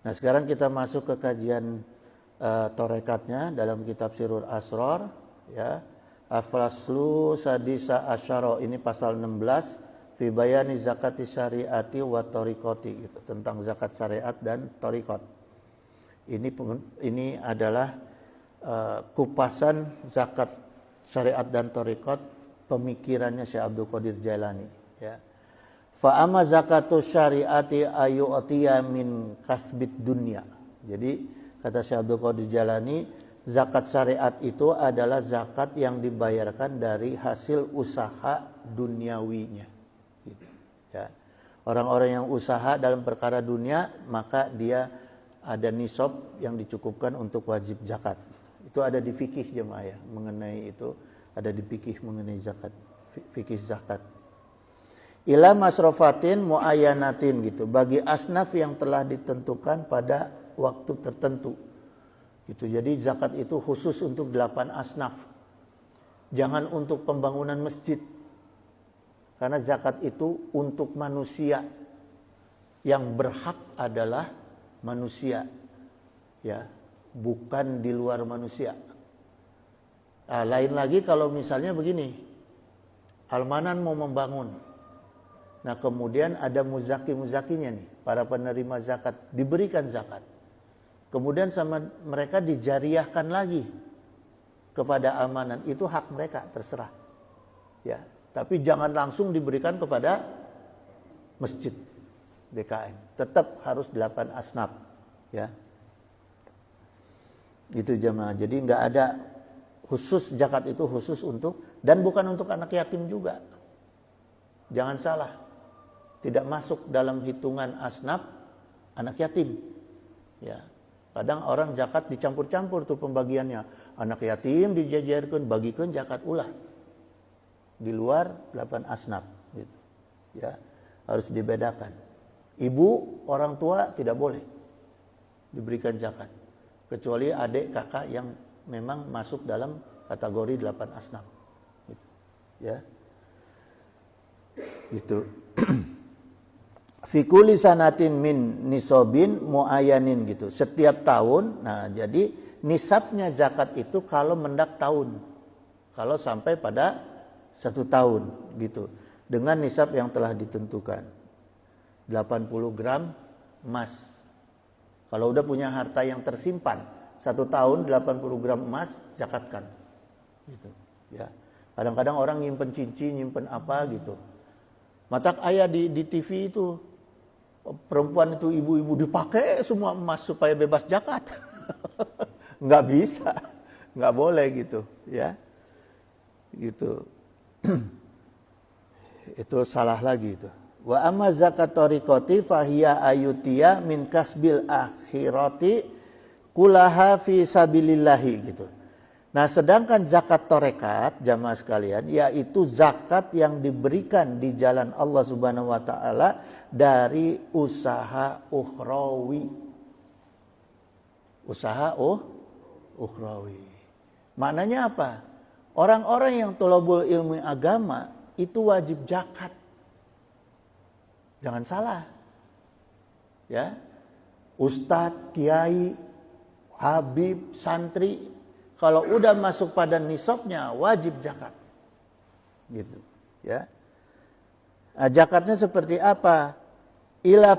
Nah, sekarang kita masuk ke kajian torekatnya dalam kitab Sirrul Asrar, ya. Aflaslu sadisa asyara, ini pasal 16, fi bayani zakati syariati wa tariqati, gitu, tentang zakat syariat dan tariqat. Ini adalah kupasan zakat syariat dan tariqat, pemikirannya Syekh Abdul Qadir Jailani, ya. Fa amma zakatu syariati ayu'tiya min kasbid dunya. Jadi kata Syekh Abdul Qadir Jailani, zakat syariat itu adalah zakat yang dibayarkan dari hasil usaha duniawinya, gitu, ya. Orang-orang yang usaha dalam perkara dunia, maka dia ada nisab yang dicukupkan untuk wajib zakat. Itu ada di fikih jemaah, ya, mengenai itu ada di fikih mengenai zakat, fikih zakat. Ila masrofatin muayyanatin, gitu, bagi asnaf yang telah ditentukan pada waktu tertentu, gitu. Jadi zakat itu khusus untuk 8 asnaf. Jangan untuk pembangunan masjid. Karena zakat itu untuk manusia. Yang berhak adalah manusia, ya, bukan di luar manusia. Nah, lain lagi kalau misalnya begini, Almanan mau membangun, nah kemudian ada muzaki-muzakinya nih, para penerima zakat, diberikan zakat, kemudian sama mereka dijariahkan lagi kepada Almanan, itu hak mereka, terserah, ya. Tapi jangan langsung diberikan kepada masjid DKM, tetap harus 8 asnaf, ya. Gitu jemaah. Jadi nggak ada khusus, zakat itu khusus untuk, dan bukan untuk anak yatim juga. Jangan salah, tidak masuk dalam hitungan asnaf anak yatim, ya. Kadang orang zakat dicampur-campur tuh pembagiannya, anak yatim dijajarkan, bagikan zakat ulah di luar 8 asnaf, gitu, ya. Harus dibedakan. Ibu, orang tua tidak boleh diberikan zakat, kecuali adik kakak yang memang masuk dalam kategori 8 asnaf, gitu, ya. Gitu. Fi kulli sanatin min nisobin muayyanin, gitu. Setiap tahun, nah jadi nisabnya zakat itu kalau mendak tahun, kalau sampai pada 1 tahun, gitu, dengan nisab yang telah ditentukan, 80 gram emas. Kalau udah punya harta yang tersimpan 1 tahun 80 gram emas, zakatkan, gitu, ya. Kadang-kadang orang nyimpen cincin, nyimpen apa, gitu. Matak ayah di TV itu, perempuan itu, ibu-ibu dipakai semua emas supaya bebas zakat. Nggak bisa, nggak boleh, gitu, ya. Gitu. Itu salah lagi itu. Wa amma zakat tariqati fahiya ayutiya min kasbil akhirati kulaha fi sabilillahi, gitu. Nah, sedangkan zakat tarekat jamaah sekalian, yaitu zakat yang diberikan di jalan Allah Subhanahu wa taala dari usaha ukhrawi. Usaha ukhrawi. Maknanya apa? Orang-orang yang thalabul ilmu agama itu wajib zakat. Jangan salah, ya. Ustadz, kiai, habib, santri, kalau udah masuk pada nisabnya wajib zakat, gitu, ya. Nah, zakatnya seperti apa? Ila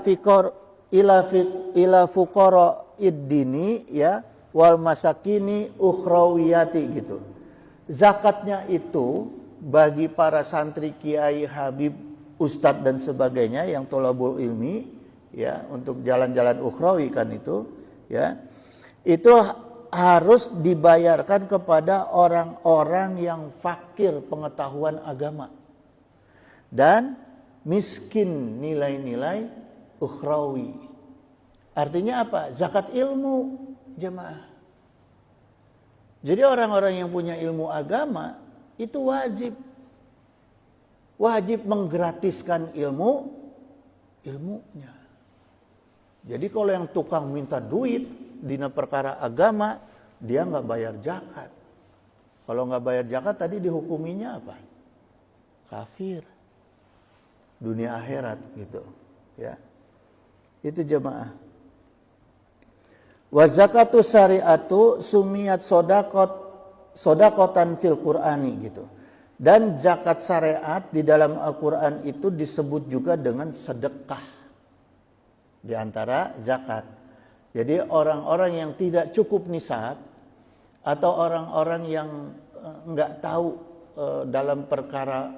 fuqara iddini, ya, wal masakini ukhrawiyati, gitu. Zakatnya itu bagi para santri, kiai, habib, ustadz dan sebagainya yang thalabul ilmi, ya, untuk jalan-jalan ukhrawi kan itu, ya. Itu harus dibayarkan kepada orang-orang yang fakir pengetahuan agama dan miskin nilai-nilai ukhrawi. Artinya apa? Zakat ilmu, jemaah. Jadi orang-orang yang punya ilmu agama itu wajib menggratiskan ilmunya. Jadi kalau yang tukang minta duit dina perkara agama, dia nggak bayar zakat. Kalau nggak bayar zakat tadi dihukuminya apa? Kafir. Dunia akhirat, gitu, ya. Itu jemaah. Wa zakatu syariatu sumiyat sodakotan fil Qur'ani gitu. Dan zakat syariat di dalam Al-Qur'an itu disebut juga dengan sedekah. Di antara zakat. Jadi orang-orang yang tidak cukup nisab atau orang-orang yang enggak tahu dalam perkara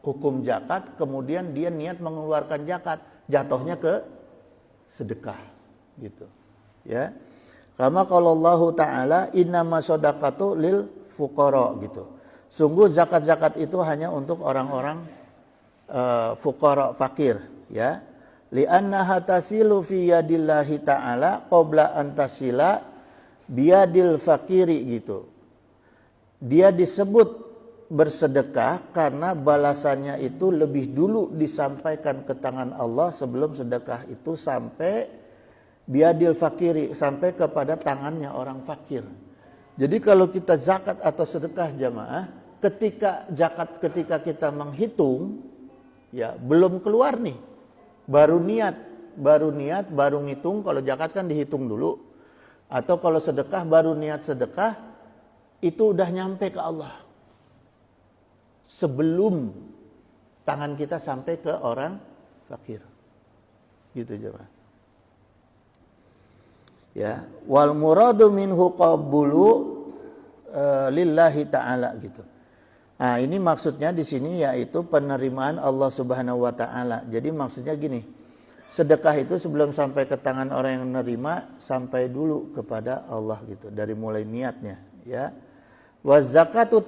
hukum zakat, kemudian dia niat mengeluarkan zakat, jatuhnya ke sedekah gitu. Ya. Kama qala Allah Ta'ala innama shadaqatu lil fuqara gitu. Sungguh zakat-zakat itu hanya untuk orang-orang fuqara, fakir, ya. Li'annaha tasilu fi yadillahi ta'ala qabla an tasila biyadil fakiri gitu. Dia disebut bersedekah karena balasannya itu lebih dulu disampaikan ke tangan Allah sebelum sedekah itu sampai biadil fakiri, sampai kepada tangannya orang fakir. Jadi kalau kita zakat atau sedekah jamaah, ketika kita menghitung, ya belum keluar nih, baru niat, baru ngitung. Kalau zakat kan dihitung dulu, atau kalau sedekah baru niat sedekah, itu udah nyampe ke Allah sebelum tangan kita sampai ke orang fakir. Gitu jemaah. Ya, wal muradu minhu qabulu lillahi ta'ala gitu. Nah, ini maksudnya di sini yaitu penerimaan Allah Subhanahu wa taala. Jadi maksudnya gini. Sedekah itu sebelum sampai ke tangan orang yang menerima, sampai dulu kepada Allah gitu, dari mulai niatnya, ya. Wa zakatu